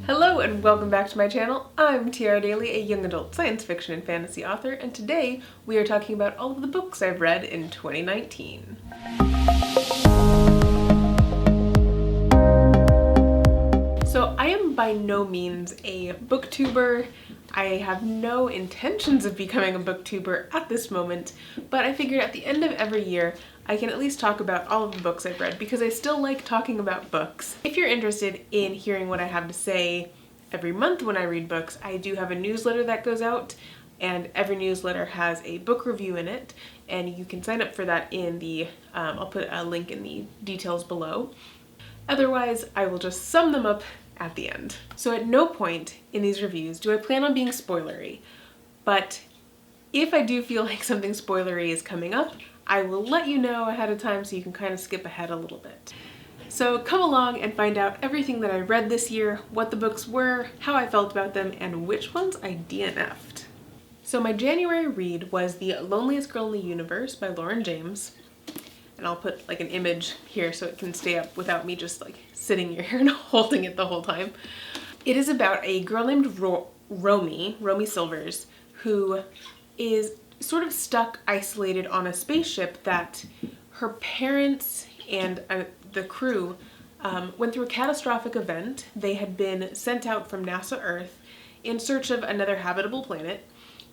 Hello and welcome back to my channel. I'm Tiara Daly, a young adult science fiction and fantasy author, and today we are talking about all of the books I've read in 2019. So I am by no means a booktuber. I have no intentions of becoming a booktuber at this moment, but I figured at the end of every year I can at least talk about all of the books I've read because I still like talking about books. If you're interested in hearing what I have to say every month when I read books, I do have a newsletter that goes out, and every newsletter has a book review in it, and you can sign up for that in the, I'll put a link in the details below. Otherwise, I will just sum them up at the end. So at no point in these reviews do I plan on being spoilery, but if I do feel like something spoilery is coming up, I will let you know ahead of time so you can kind of skip ahead a little bit. So come along and find out everything that I read this year, what the books were, how I felt about them, and which ones I DNF'd. So my January read was The Loneliest Girl in the Universe by Lauren James. And I'll put like an image here so it can stay up without me just like sitting here and holding it the whole time. It is about a girl named Romy Silvers, who is sort of stuck isolated on a spaceship that her parents and the crew went through a catastrophic event. They had been sent out from NASA Earth in search of another habitable planet,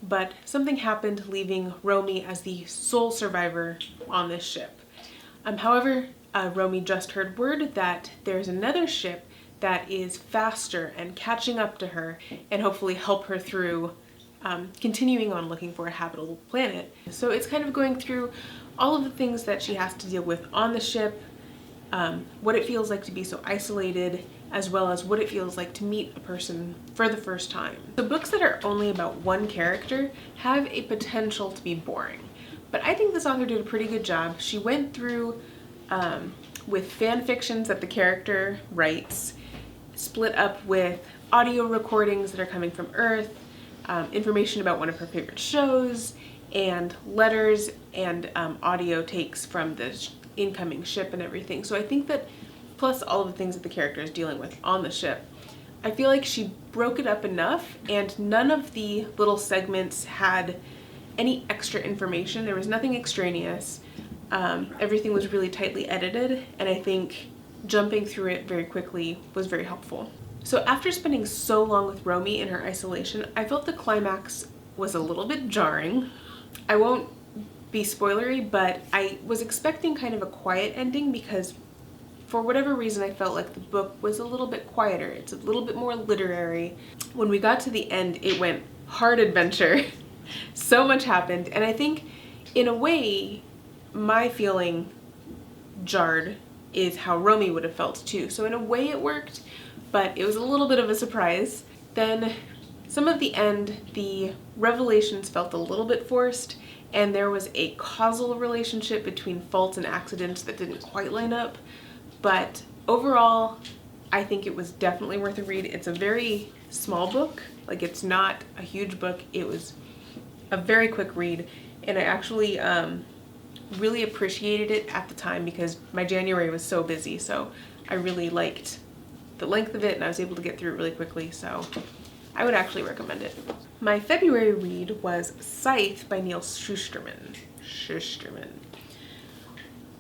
but something happened, leaving Romy as the sole survivor on this ship. However, Romy just heard word that there's another ship that is faster and catching up to her and hopefully help her through continuing on looking for a habitable planet. So it's kind of going through all of the things that she has to deal with on the ship, what it feels like to be so isolated, as well as what it feels like to meet a person for the first time. The books that are only about one character have a potential to be boring, but I think this author did a pretty good job. She went through with fan fictions that the character writes, split up with audio recordings that are coming from Earth, information about one of her favorite shows, and letters and audio takes from the incoming ship and everything. So I think that, plus all of the things that the character is dealing with on the ship, I feel like she broke it up enough, and none of the little segments had any extra information. There was nothing extraneous. Everything was really tightly edited, and I think jumping through it very quickly was very helpful. So after spending so long with Romy in her isolation, I felt the climax was a little bit jarring. I won't be spoilery, but I was expecting kind of a quiet ending because for whatever reason I felt like the book was a little bit quieter. It's a little bit more literary. When we got to the end, it went hard adventure. So much happened, and I think in a way my feeling jarred is how Romy would have felt too. So in a way it worked, but it was a little bit of a surprise. Then some of the end, the revelations felt a little bit forced, and there was a causal relationship between faults and accidents that didn't quite line up. But overall, I think it was definitely worth a read. It's a very small book, like it's not a huge book. It was a very quick read, and I actually really appreciated it at the time because my January was so busy, so I really liked the length of it and I was able to get through it really quickly, so I would actually recommend it. My February read was Scythe by Neil Shusterman.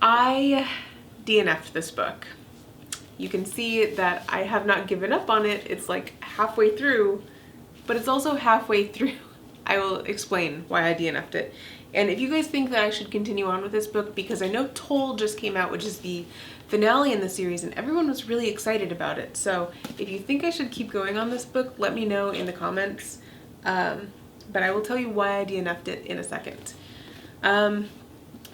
I DNF'd this book. You can see that I have not given up on it. It's like halfway through, but it's also halfway through. I will explain why I DNF'd it. And if you guys think that I should continue on with this book, because I know Toll just came out, which is the finale in the series, and everyone was really excited about it. So if you think I should keep going on this book, let me know in the comments. But I will tell you why I DNF'd it in a second. So I'm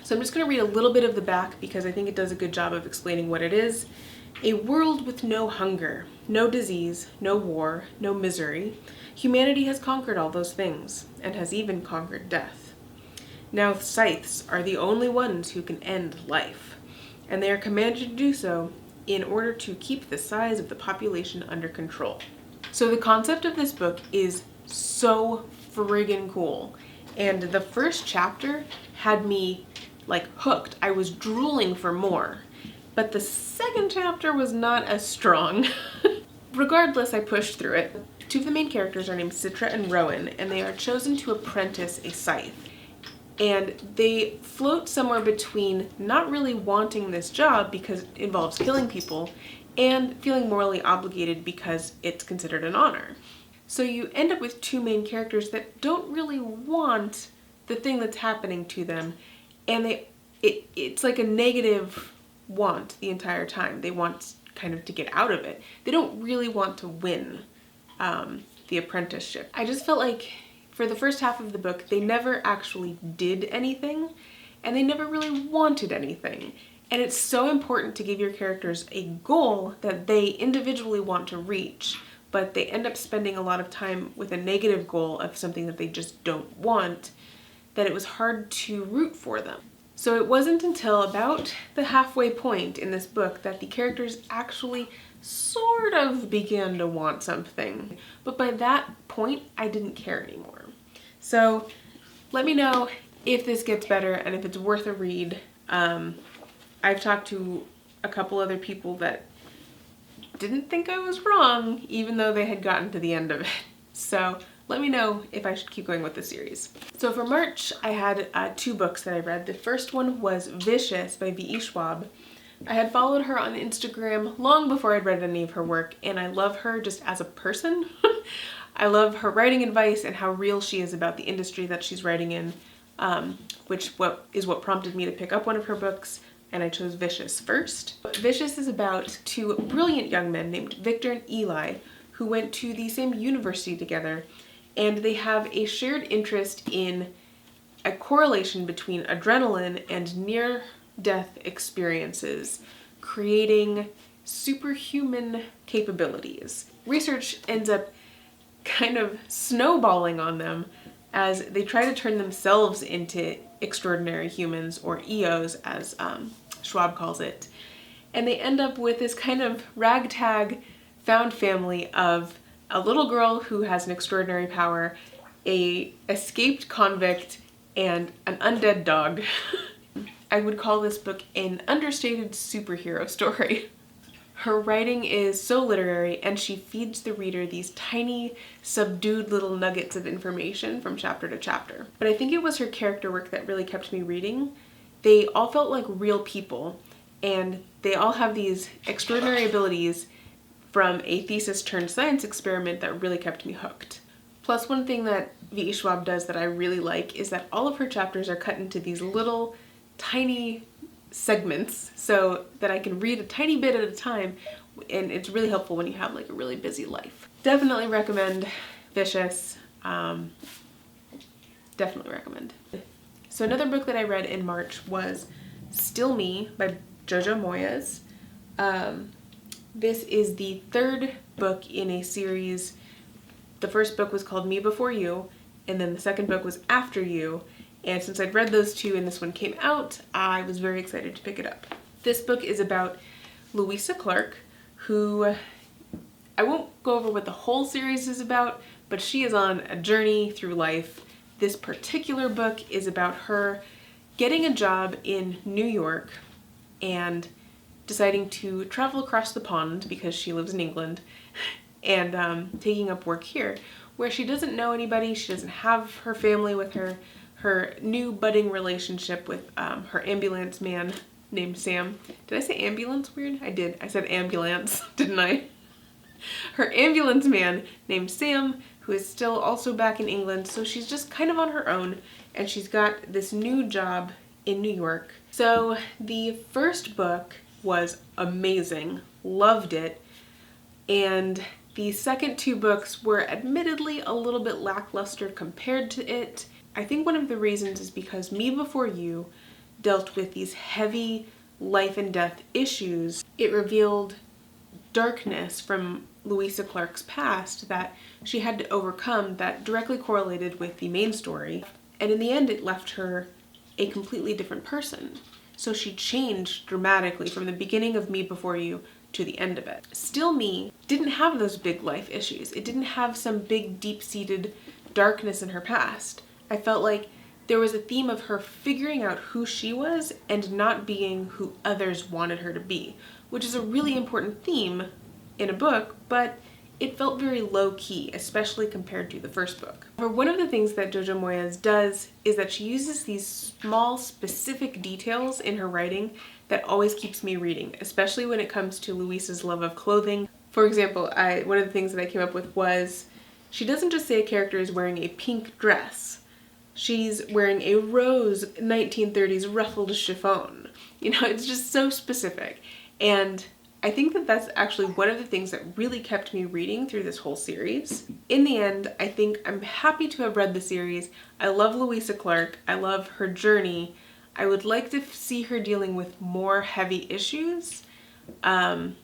just going to read a little bit of the back because I think it does a good job of explaining what it is. A world with no hunger, no disease, no war, no misery. Humanity has conquered all those things, and has even conquered death. Now scythes are the only ones who can end life, and they are commanded to do so in order to keep the size of the population under control. So the concept of this book is so friggin' cool, and the first chapter had me like hooked. I was drooling for more, but the second chapter was not as strong. Regardless, I pushed through it. Two of the main characters are named Citra and Rowan, and they are chosen to apprentice a scythe. And they float somewhere between not really wanting this job because it involves killing people and feeling morally obligated because it's considered an honor. So you end up with two main characters that don't really want the thing that's happening to them, and it's like a negative want the entire time. They want kind of to get out of it. They don't really want to win the apprenticeship. I just felt like for the first half of the book, they never actually did anything, and they never really wanted anything. And it's so important to give your characters a goal that they individually want to reach, but they end up spending a lot of time with a negative goal of something that they just don't want, that it was hard to root for them. So it wasn't until about the halfway point in this book that the characters actually sort of began to want something. But by that point, I didn't care anymore. So let me know if this gets better and if it's worth a read. I've talked to a couple other people that didn't think I was wrong, even though they had gotten to the end of it. So let me know if I should keep going with the series. So for March, I had two books that I read. The first one was Vicious by V.E. Schwab. I had followed her on Instagram long before I'd read any of her work, and I love her just as a person. I love her writing advice and how real she is about the industry that she's writing in, which is what prompted me to pick up one of her books, and I chose Vicious first. Vicious is about two brilliant young men named Victor and Eli who went to the same university together, and they have a shared interest in a correlation between adrenaline and near-death experiences, creating superhuman capabilities. Research ends up kind of snowballing on them as they try to turn themselves into extraordinary humans, or EOs as Schwab calls it. And they end up with this kind of ragtag found family of a little girl who has an extraordinary power, a escaped convict, and an undead dog. I would call this book an understated superhero story. Her writing is so literary, and she feeds the reader these tiny, subdued little nuggets of information from chapter to chapter. But I think it was her character work that really kept me reading. They all felt like real people, and they all have these extraordinary abilities from a thesis turned science experiment that really kept me hooked. Plus, one thing that V.E. Schwab does that I really like is that all of her chapters are cut into these little tiny segments so that I can read a tiny bit at a time, and it's really helpful when you have like a really busy life. Definitely recommend Vicious. Definitely recommend. So another book that I read in March was Still Me by Jojo Moyes. This is the third book in a series. The first book was called Me Before You, and then the second book was After You. And since I'd read those two and this one came out, I was very excited to pick it up. This book is about Louisa Clark, who I won't go over what the whole series is about, but she is on a journey through life. This particular book is about her getting a job in New York and deciding to travel across the pond because she lives in England, and taking up work here, where she doesn't know anybody, she doesn't have her family with her. Her new budding relationship with her ambulance man named Sam. Did I say ambulance weird? I did. I said ambulance, didn't I? Her ambulance man named Sam, who is still also back in England, so she's just kind of on her own, and she's got this new job in New York. So the first book was amazing, loved it, and the second two books were admittedly a little bit lackluster compared to it. I think one of the reasons is because Me Before You dealt with these heavy life and death issues. It revealed darkness from Louisa Clark's past that she had to overcome that directly correlated with the main story. And in the end, it left her a completely different person. So she changed dramatically from the beginning of Me Before You to the end of it. Still Me didn't have those big life issues. It didn't have some big deep-seated darkness in her past. I felt like there was a theme of her figuring out who she was and not being who others wanted her to be, which is a really important theme in a book, but it felt very low-key, especially compared to the first book. However, one of the things that Jojo Moyes does is that she uses these small, specific details in her writing that always keeps me reading, especially when it comes to Louise's love of clothing. For example, one of the things that I came up with was, she doesn't just say a character is wearing a pink dress. She's wearing a rose 1930s ruffled chiffon. You know, it's just so specific. And I think that that's actually one of the things that really kept me reading through this whole series. In the end, I think I'm happy to have read the series. I love Louisa Clark. I love her journey. I would like to see her dealing with more heavy issues. And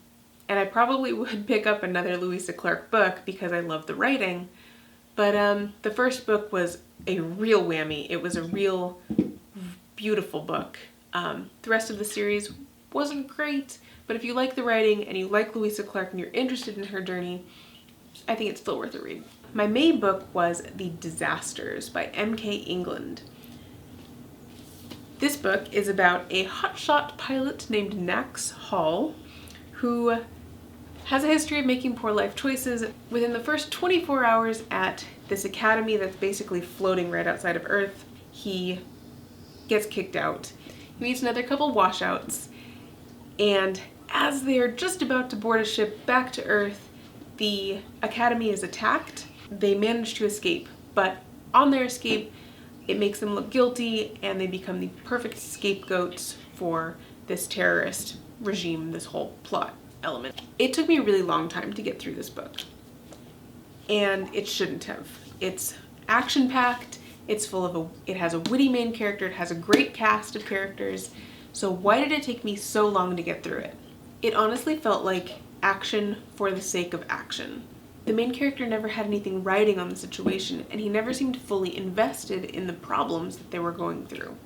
I probably would pick up another Louisa Clark book because I love the writing. But the first book was a real whammy. It was a real beautiful book. The rest of the series wasn't great, but if you like the writing and you like Louisa Clark and you're interested in her journey, I think it's still worth a read. My main book was The Disasters by M.K. England. This book is about a hotshot pilot named Nax Hall who has a history of making poor life choices. Within the first 24 hours at this academy that's basically floating right outside of Earth, he gets kicked out. He meets another couple washouts, and as they're just about to board a ship back to Earth, the academy is attacked. They manage to escape, but on their escape, it makes them look guilty, and they become the perfect scapegoats for this terrorist regime, this whole plot element. It took me a really long time to get through this book, and it shouldn't have. It's action-packed, it has a witty main character, it has a great cast of characters, so why did it take me so long to get through it? It honestly felt like action for the sake of action. The main character never had anything riding on the situation, and he never seemed fully invested in the problems that they were going through.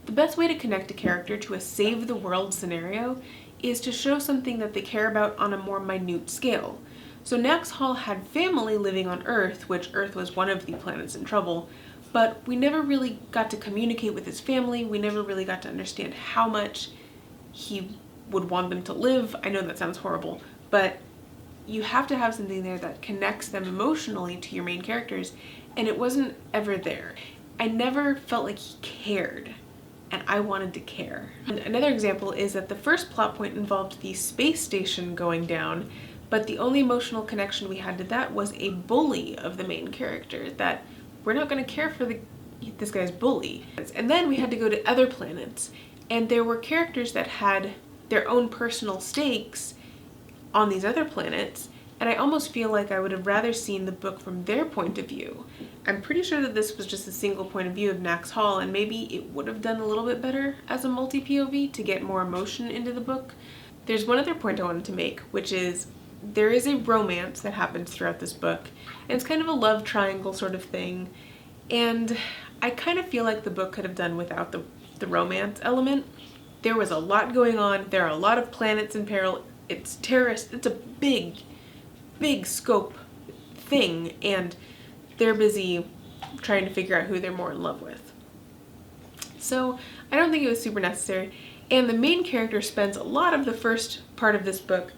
The best way to connect a character to a save-the-world scenario is to show something that they care about on a more minute scale. So Nax Hall had family living on Earth, which Earth was one of the planets in trouble, but we never really got to communicate with his family. We never really got to understand how much he would want them to live. I know that sounds horrible, but you have to have something there that connects them emotionally to your main characters, and it wasn't ever there. I never felt like he cared, and I wanted to care. And another example is that the first plot point involved the space station going down, but the only emotional connection we had to that was a bully of the main character, that we're not going to care for this guy's bully. And then we had to go to other planets, and there were characters that had their own personal stakes on these other planets, and I almost feel like I would have rather seen the book from their point of view. I'm pretty sure that this was just a single point of view of Nax Hall, and maybe it would have done a little bit better as a multi-POV to get more emotion into the book. There's one other point I wanted to make, which is there is a romance that happens throughout this book, and it's kind of a love triangle sort of thing, and I kind of feel like the book could have done without the romance element. There was a lot going on, there are a lot of planets in peril, it's terrorist, it's a big scope thing, and they're busy trying to figure out who they're more in love with. So I don't think it was super necessary, and the main character spends a lot of the first part of this book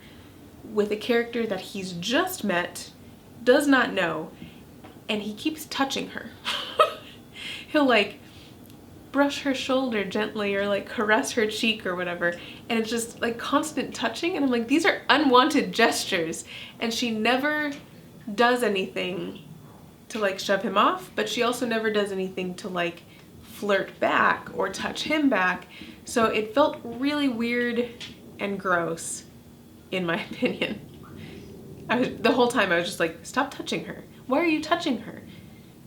with a character that he's just met, does not know, and he keeps touching her. He'll like brush her shoulder gently or like caress her cheek or whatever, and it's just like constant touching, and I'm like, these are unwanted gestures, and she never does anything to like shove him off, but she also never does anything to like flirt back or touch him back, so it felt really weird and gross in my opinion. The whole time I was just like, stop touching her. Why are you touching her?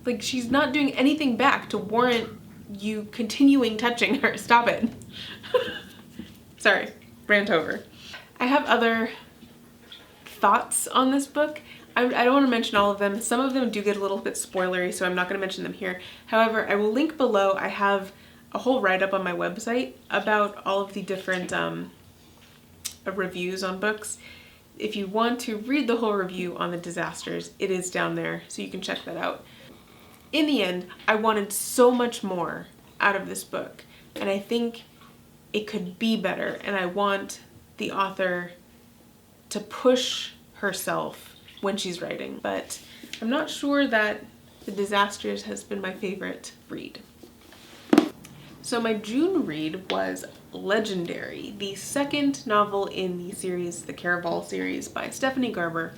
Like, she's not doing anything back to warrant you continuing touching her. Stop it. Sorry, rant over. I have other thoughts on this book. I don't want to mention all of them. Some of them do get a little bit spoilery, so I'm not going to mention them here. However, I will link below. I have a whole write-up on my website about all of the different reviews on books. If you want to read the whole review on The Disasters, it is down there, so you can check that out. In the end, I wanted so much more out of this book, and I think it could be better, and I want the author to push herself when she's writing, but I'm not sure that The Disasters has been my favorite read. So my June read was Legendary, the second novel in the series, the Caraval series by Stephanie Garber.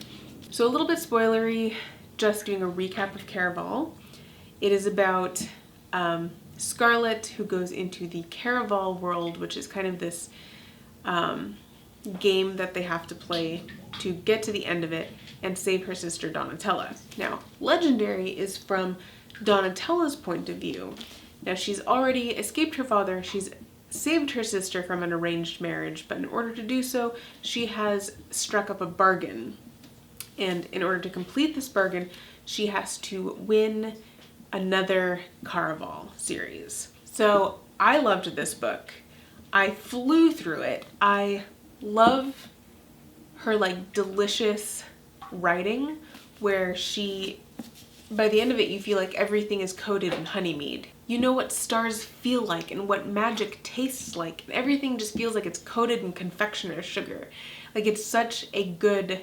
So a little bit spoilery, just doing a recap of Caraval. It is about Scarlet, who goes into the Caraval world, which is kind of this game that they have to play to get to the end of it and save her sister Donatella. Now, Legendary is from Donatella's point of view. Now, she's already escaped her father, she's saved her sister from an arranged marriage, but in order to do so, she has struck up a bargain. And in order to complete this bargain, she has to win another Caraval series. So I loved this book. I flew through it. I love her like delicious writing where by the end of it, you feel like everything is coated in honeymead. You know what stars feel like and what magic tastes like. And everything just feels like it's coated in confectioner's sugar. Like, it's such a good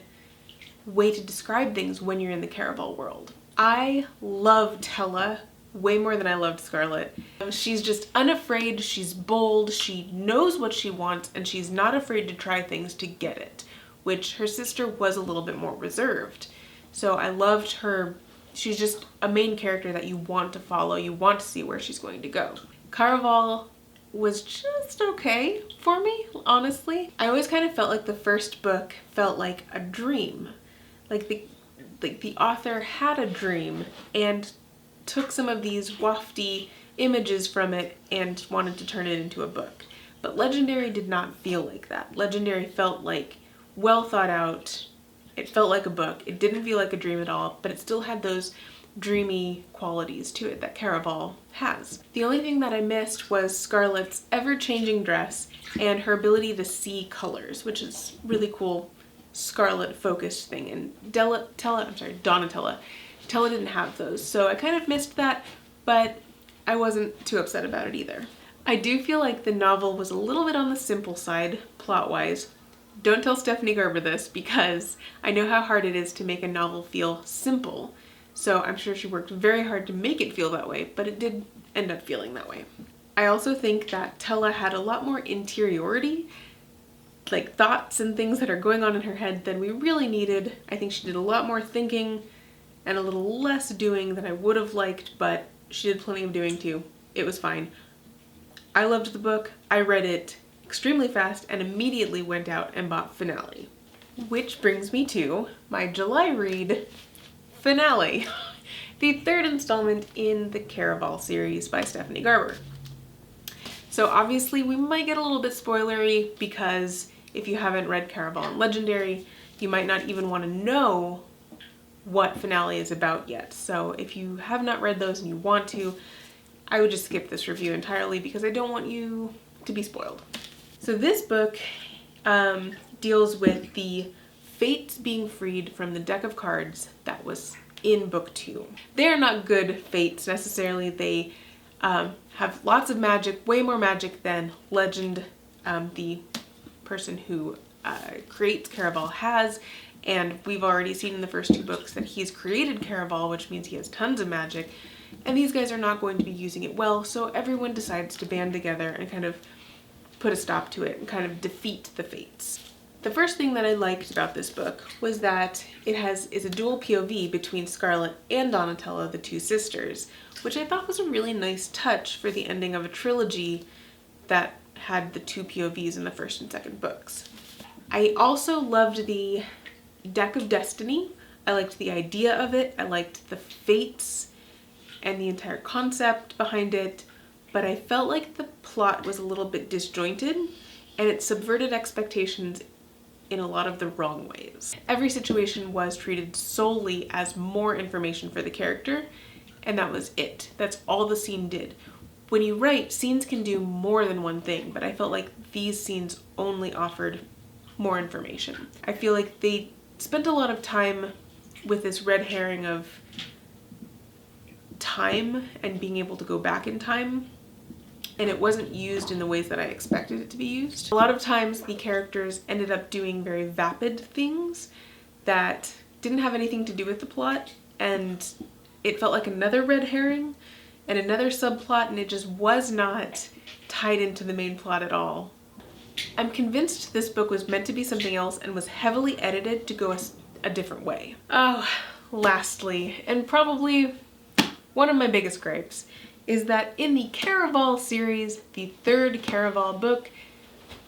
way to describe things when you're in the Caraval world. I love Tella way more than I loved Scarlet. She's just unafraid, she's bold, she knows what she wants, and she's not afraid to try things to get it, which her sister was a little bit more reserved. So I loved her. She's just a main character that you want to follow, you want to see where she's going to go. Caraval was just okay for me, honestly. I always kind of felt like the first book felt like a dream. Like the author had a dream and took some of these wafty images from it and wanted to turn it into a book. But Legendary did not feel like that. Legendary felt like well thought out. It felt like a book. It didn't feel like a dream at all, but it still had those dreamy qualities to it that Caraval has. The only thing that I missed was Scarlet's ever-changing dress and her ability to see colors, which is really cool Scarlet-focused thing. And Donatella. Tella didn't have those, so I kind of missed that, but I wasn't too upset about it either. I do feel like the novel was a little bit on the simple side, plot-wise. Don't tell Stephanie Garber this, because I know how hard it is to make a novel feel simple, so I'm sure she worked very hard to make it feel that way, but it did end up feeling that way. I also think that Tella had a lot more interiority, like thoughts and things that are going on in her head than we really needed. I think she did a lot more thinking and a little less doing than I would have liked, but she did plenty of doing too. It was fine. I loved the book. I read it extremely fast and immediately went out and bought Finale. Which brings me to my July read, Finale, the third installment in the Caraval series by Stephanie Garber. So obviously we might get a little bit spoilery because if you haven't read Caraval and Legendary, you might not even want to know what Finale is about yet. So if you have not read those and you want to, I would just skip this review entirely because I don't want you to be spoiled. So this book deals with the fates being freed from the deck of cards that was in book 2. They are not good fates necessarily. They have lots of magic, way more magic than Legend, the person who creates Caraval, has. And we've already seen in the first 2 books that he's created Caraval, which means he has tons of magic. And these guys are not going to be using it well, so everyone decides to band together and kind of put a stop to it and kind of defeat the fates. The first thing that I liked about this book was that it is a dual POV between Scarlet and Donatella, the 2 sisters, which I thought was a really nice touch for the ending of a trilogy that had the 2 POVs in the first and second books. I also loved the Deck of Destiny. I liked the idea of it. I liked the fates and the entire concept behind it, but I felt like the plot was a little bit disjointed and it subverted expectations in a lot of the wrong ways. Every situation was treated solely as more information for the character, and that was it. That's all the scene did. When you write, scenes can do more than one thing, but I felt like these scenes only offered more information. I feel like they spent a lot of time with this red herring of time and being able to go back in time, and it wasn't used in the ways that I expected it to be used. A lot of times the characters ended up doing very vapid things that didn't have anything to do with the plot, and it felt like another red herring and another subplot, and it just was not tied into the main plot at all. I'm convinced this book was meant to be something else and was heavily edited to go a different way. Oh, lastly, and probably one of my biggest gripes, is that in the Caraval series, the third Caraval book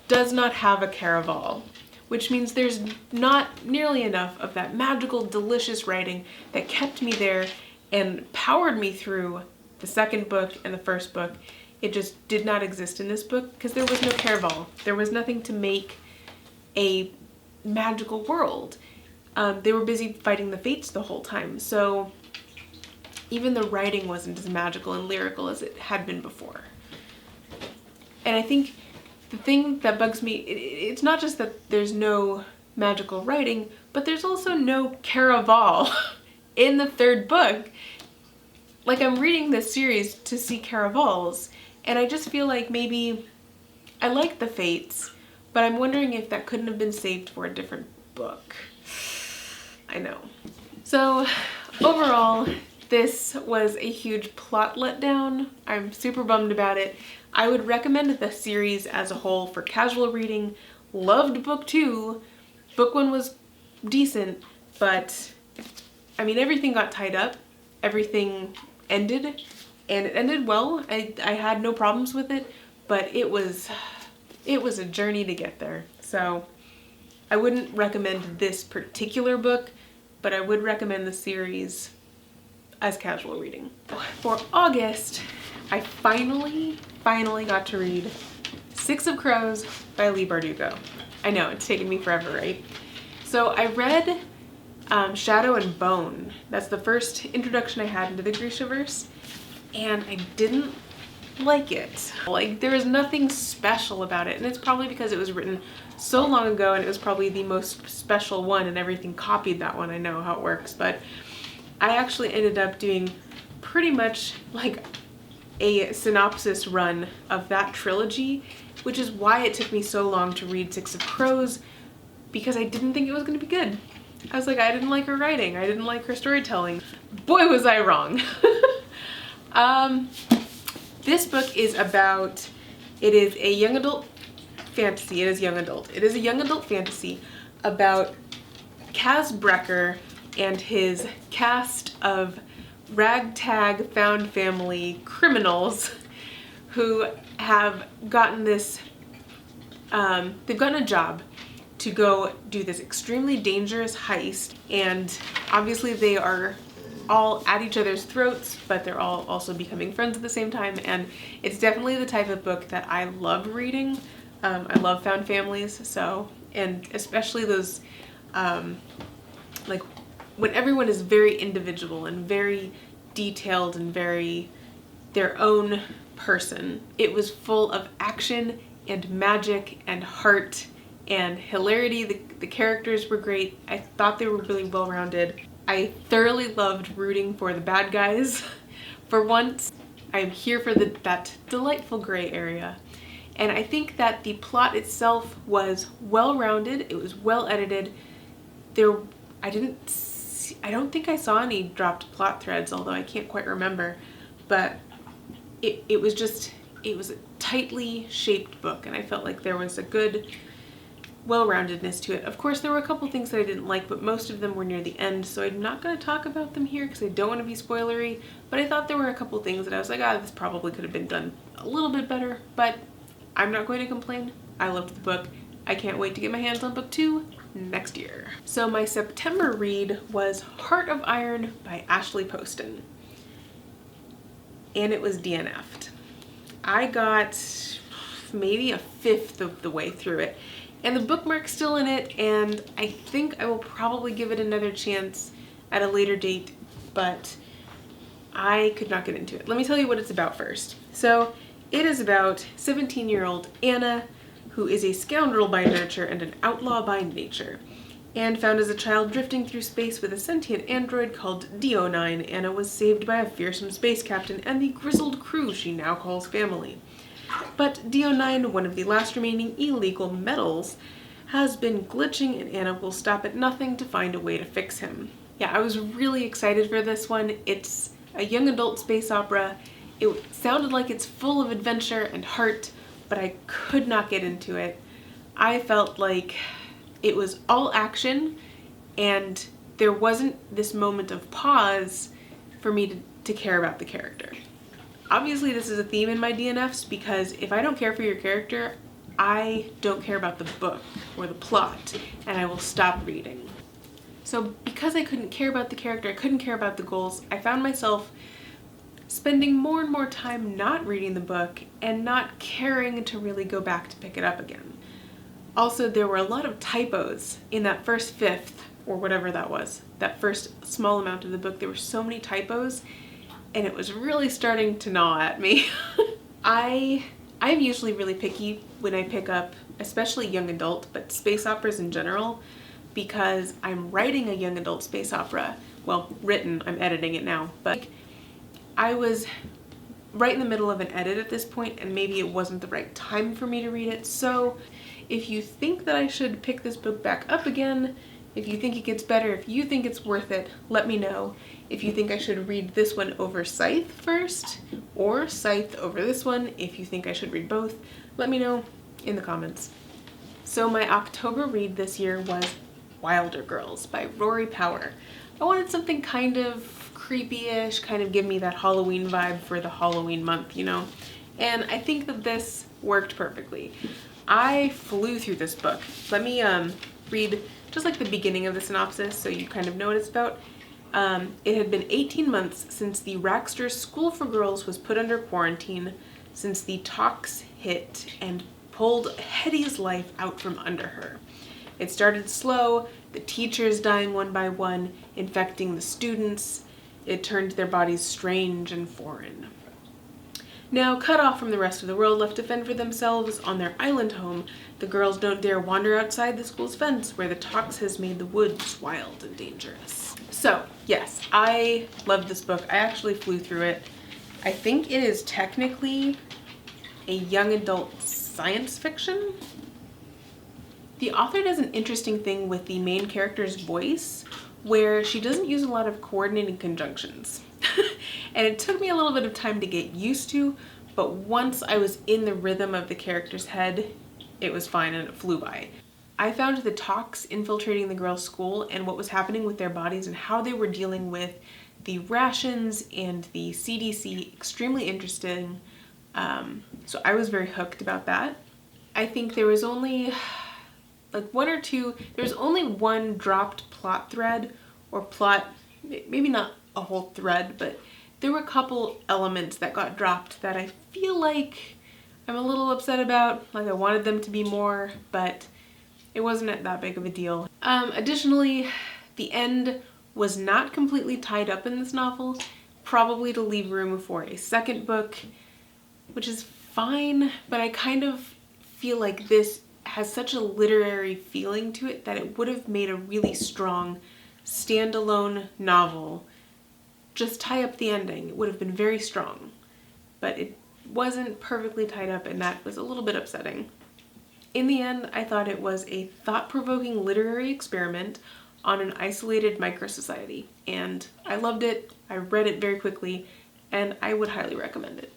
does not have a Caraval, which means there's not nearly enough of that magical, delicious writing that kept me there and powered me through the second book and the first book. It just did not exist in this book because there was no Caraval. There was nothing to make a magical world. They were busy fighting the fates the whole time, so even the writing wasn't as magical and lyrical as it had been before. And I think the thing that bugs me, it's not just that there's no magical writing, but there's also no Caraval in the third book. Like, I'm reading this series to see Caravals, and I just feel like maybe I like the fates, but I'm wondering if that couldn't have been saved for a different book. I know. So overall, this was a huge plot letdown. I'm super bummed about it. I would recommend the series as a whole for casual reading. Loved book 2. Book 1 was decent, but I mean, everything got tied up. Everything ended, and it ended well. I had no problems with it, but it was a journey to get there. So I wouldn't recommend this particular book, but I would recommend the series as casual reading. For August, I finally got to read Six of Crows by Leigh Bardugo. I know, it's taken me forever, right? So I read Shadow and Bone. That's the first introduction I had into the Grishaverse, and I didn't like it. Like, there was nothing special about it, and it's probably because it was written so long ago and it was probably the most special one and everything copied that one. I know how it works, but I actually ended up doing pretty much like a synopsis run of that trilogy, which is why it took me so long to read Six of Crows, because I didn't think it was going to be good. I was like, I didn't like her writing, I didn't like her storytelling. Boy, was I wrong. This book is about, it is a young adult fantasy. It is young adult. It is a young adult fantasy about Kaz Brecker and his cast of ragtag found family criminals who have gotten this, they've gotten a job to go do this extremely dangerous heist, and obviously they are all at each other's throats, but they're all also becoming friends at the same time, and it's definitely the type of book that I love reading. I love found families, so, and especially those, like, when everyone is very individual and very detailed and very their own person. It was full of action and magic and heart and hilarity. The characters were great. I thought they were really well-rounded. I thoroughly loved rooting for the bad guys. For once, I'm here for that delightful gray area. And I think that the plot itself was well-rounded. It was well-edited. I don't think I saw any dropped plot threads, although I can't quite remember, but it was a tightly shaped book, and I felt like there was a good well-roundedness to it. Of course, there were a couple things that I didn't like, but most of them were near the end, so I'm not going to talk about them here because I don't want to be spoilery, but I thought there were a couple things that I was like, this probably could have been done a little bit better, but I'm not going to complain. I loved the book. I can't wait to get my hands on book 2 next year. So my September read was Heart of Iron by Ashley Poston, and it was DNF'd. I got maybe a fifth of the way through it, and the bookmark's still in it, and I think I will probably give it another chance at a later date, but I could not get into it. Let me tell you what it's about first. So it is about 17-year-old Anna, who is a scoundrel by nurture and an outlaw by nature. And found as a child drifting through space with a sentient android called D09, Anna was saved by a fearsome space captain and the grizzled crew she now calls family. But D09, one of the last remaining illegal metals, has been glitching and Anna will stop at nothing to find a way to fix him. Yeah, I was really excited for this one. It's a young adult space opera. It sounded like it's full of adventure and heart, but I could not get into it. I felt like it was all action and there wasn't this moment of pause for me to care about the character. Obviously this is a theme in my DNFs because if I don't care for your character, I don't care about the book or the plot and I will stop reading. So because I couldn't care about the character, I couldn't care about the goals, I found myself spending more and more time not reading the book and not caring to really go back to pick it up again. Also, there were a lot of typos in that first fifth, or whatever that was, that first small amount of the book. There were so many typos, and it was really starting to gnaw at me. I'm usually really picky when I pick up, especially young adult, but space operas in general, because I'm writing a young adult space opera. Well, written, I'm editing it now, but I was right in the middle of an edit at this point, and maybe it wasn't the right time for me to read it. So if you think that I should pick this book back up again, if you think it gets better, if you think it's worth it, let me know. If you think I should read this one over Scythe first, or Scythe over this one, if you think I should read both, let me know in the comments. So my October read this year was Wilder Girls by Rory Power. I wanted something kind of creepy-ish, kind of give me that Halloween vibe for the Halloween month, you know? And I think that this worked perfectly. I flew through this book. Let me read just like the beginning of the synopsis so you kind of know what it's about. It had been 18 months since the Raxter's School for Girls was put under quarantine, since the tox hit and pulled Hetty's life out from under her. It started slow, the teachers dying one by one, infecting the students. It turned their bodies strange and foreign. Now, cut off from the rest of the world, left to fend for themselves on their island home, the girls don't dare wander outside the school's fence, where the tox has made the woods wild and dangerous. So, yes, I loved this book. I actually flew through it. I think it is technically a young adult science fiction. The author does an interesting thing with the main character's voice, where she doesn't use a lot of coordinating conjunctions. And it took me a little bit of time to get used to, but once I was in the rhythm of the character's head, it was fine and it flew by. I found the tox infiltrating the girls' school and what was happening with their bodies and how they were dealing with the rations and the CDC extremely interesting. So I was very hooked about that. I think there was only like there's only one dropped plot thread or plot, maybe not a whole thread, but there were a couple elements that got dropped that I feel like I'm a little upset about. Like I wanted them to be more, but it wasn't that big of a deal. Additionally, the end was not completely tied up in this novel, probably to leave room for a second book, which is fine, but I kind of feel like this has such a literary feeling to it that it would have made a really strong standalone novel. Just tie up the ending. It would have been very strong, but it wasn't perfectly tied up and that was a little bit upsetting. In the end, I thought it was a thought-provoking literary experiment on an isolated micro-society, and I loved it. I read it very quickly, and I would highly recommend it.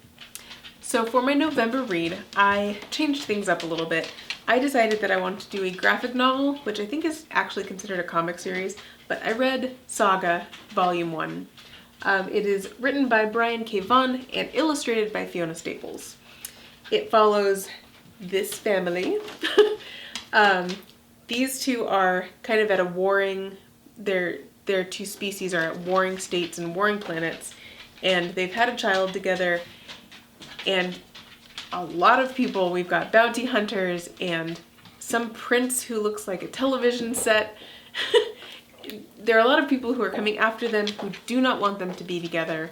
So for my November read, I changed things up a little bit. I decided that I wanted to do a graphic novel, which I think is actually considered a comic series, but I read Saga, Volume 1. It is written by Brian K. Vaughan and illustrated by Fiona Staples. It follows this family. These two are kind of at a warring, their two species are at warring states and warring planets, and they've had a child together, and a lot of people, we've got bounty hunters and some prince who looks like a television set. There are a lot of people who are coming after them who do not want them to be together.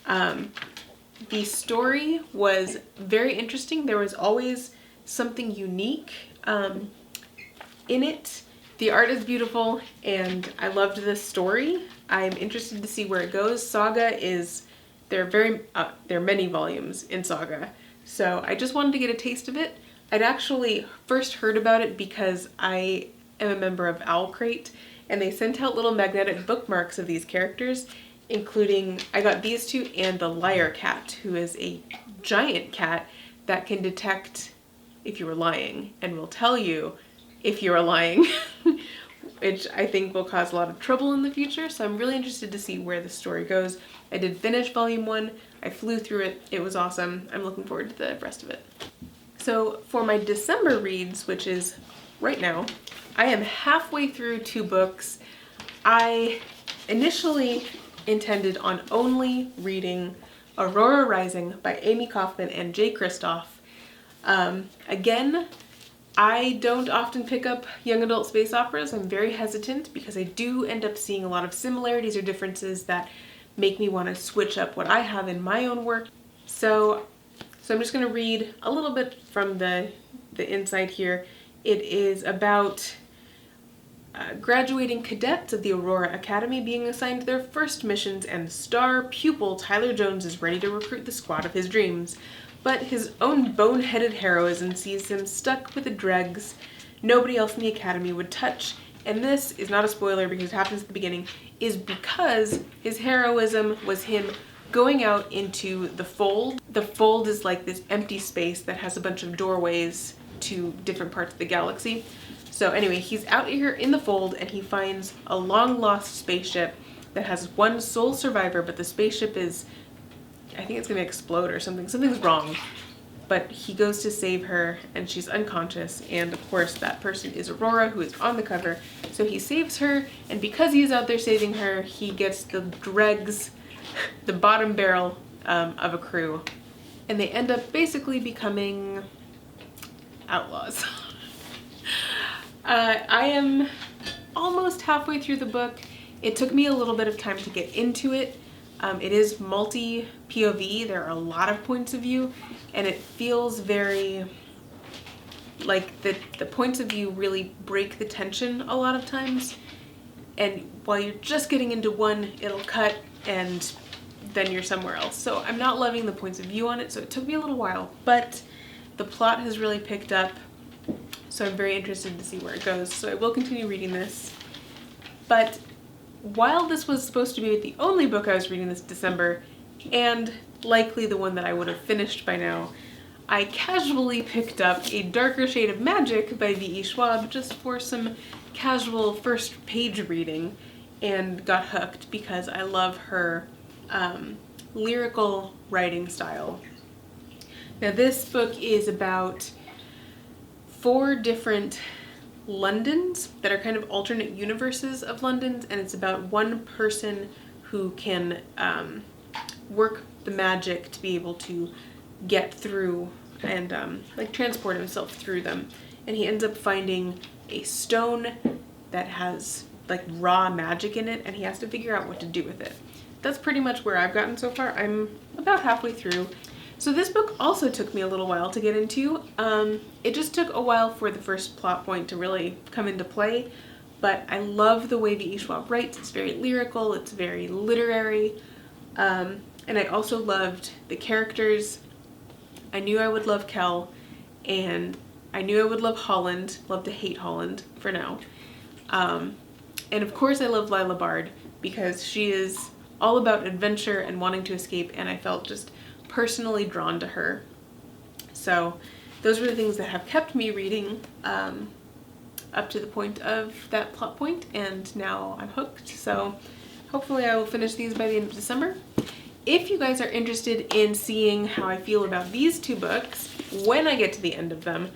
The story was very interesting. There was always something unique in it. The art is beautiful and I loved this story. I'm interested to see where it goes. Saga is, there are many volumes in Saga. So I just wanted to get a taste of it. I'd actually first heard about it because I am a member of Owl Crate, and they sent out little magnetic bookmarks of these characters, including, I got these two and the liar cat, who is a giant cat that can detect if you are lying and will tell you if you are lying, which I think will cause a lot of trouble in the future. So I'm really interested to see where the story goes. I did finish volume 1. I flew through it. It was awesome. I'm looking forward to the rest of it. So for my December reads, which is right now, I am halfway through 2 books. I initially intended on only reading Aurora Rising by Amy Kaufman and Jay Kristoff. Again, I don't often pick up young adult space operas. I'm very hesitant because I do end up seeing a lot of similarities or differences that make me want to switch up what I have in my own work. So I'm just going to read a little bit from the inside here. It is about graduating cadets of the Aurora Academy being assigned their first missions, and star pupil Tyler Jones is ready to recruit the squad of his dreams. But his own boneheaded heroism sees him stuck with the dregs nobody else in the academy would touch. And this is not a spoiler because it happens at the beginning, is because his heroism was him going out into the fold. The fold is like this empty space that has a bunch of doorways to different parts of the galaxy. So anyway, he's out here in the fold and he finds a long lost spaceship that has one sole survivor, but the spaceship is, I think it's gonna explode or something. Something's wrong. But he goes to save her and she's unconscious, and of course that person is Aurora, who is on the cover. So he saves her, and because he's out there saving her, he gets the dregs, the bottom barrel of a crew, and they end up basically becoming outlaws. I am almost halfway through the book. It took me a little bit of time to get into it. It is multi-POV. There are a lot of points of view, and it feels very like the points of view really break the tension a lot of times. And while you're just getting into one, it'll cut and then you're somewhere else. So I'm not loving the points of view on it, so it took me a little while, but the plot has really picked up, so I'm very interested to see where it goes. So I will continue reading this. But while this was supposed to be the only book I was reading this December, and likely the one that I would have finished by now, I casually picked up A Darker Shade of Magic by V.E. Schwab just for some casual first page reading, and got hooked because I love her lyrical writing style. Now this book is about 4 different Londons that are kind of alternate universes of Londons, and it's about one person who can work the magic to be able to get through and like transport himself through them. And he ends up finding a stone that has like raw magic in it, and he has to figure out what to do with it. That's pretty much where I've gotten so far. I'm about halfway through. So this book also took me a little while to get into. It just took a while for the first plot point to really come into play, but I love the way V.E. Schwab writes. It's very lyrical, it's very literary, and I also loved the characters. I knew I would love Kel, and I knew I would love Holland, love to hate Holland for now. And of course I love Lila Bard because she is all about adventure and wanting to escape, and I felt just personally drawn to her. So those were the things that have kept me reading up to the point of that plot point, and now I'm hooked. So hopefully I will finish these by the end of December. If you guys are interested in seeing how I feel about these 2 books when I get to the end of them,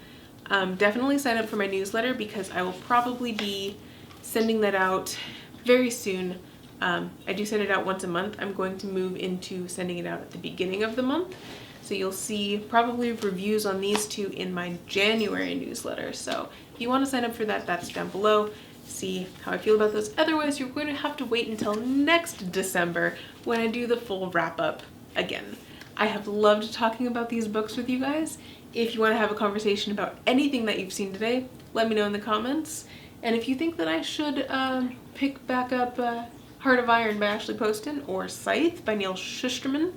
definitely sign up for my newsletter because I will probably be sending that out very soon. I do send it out once a month. I'm going to move into sending it out at the beginning of the month. So you'll see probably reviews on these 2 in my January newsletter. So if you want to sign up for that, that's down below. See how I feel about those. Otherwise, you're going to have to wait until next December when I do the full wrap up again. I have loved talking about these books with you guys. If you want to have a conversation about anything that you've seen today, let me know in the comments. And if you think that I should pick back up Heart of Iron by Ashley Poston or Scythe by Neil Shusterman,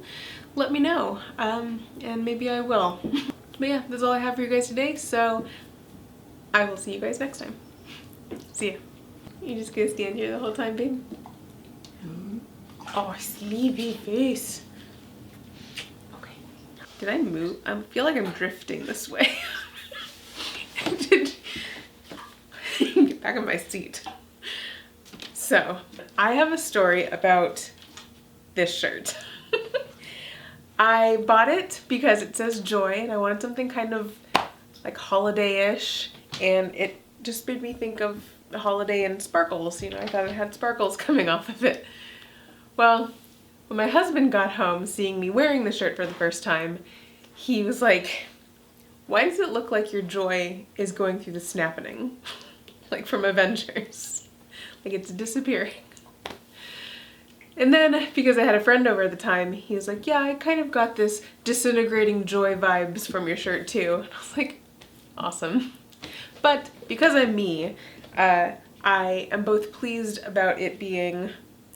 let me know, and maybe I will. But yeah, that's all I have for you guys today, so I will see you guys next time. See ya. You just gonna stand here the whole time, babe? Oh, sleepy face. Okay. Did I move? I feel like I'm drifting this way. Get back on my seat. So, I have a story about this shirt. I bought it because it says joy and I wanted something kind of like holiday-ish, and it just made me think of the holiday and sparkles. You know, I thought it had sparkles coming off of it. Well, when my husband got home seeing me wearing the shirt for the first time, he was like, why does it look like your joy is going through the snapping? Like from Avengers. Like it's disappearing. And then, because I had a friend over at the time, he was like, yeah, I kind of got this disintegrating joy vibes from your shirt too. And I was like, awesome. But because I'm me, I am both pleased about it being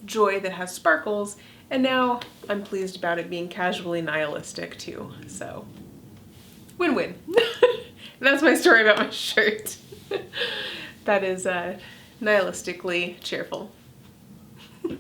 joy that has sparkles, and now I'm pleased about it being casually nihilistic too. So, win-win. That's my story about my shirt. That is nihilistically cheerful.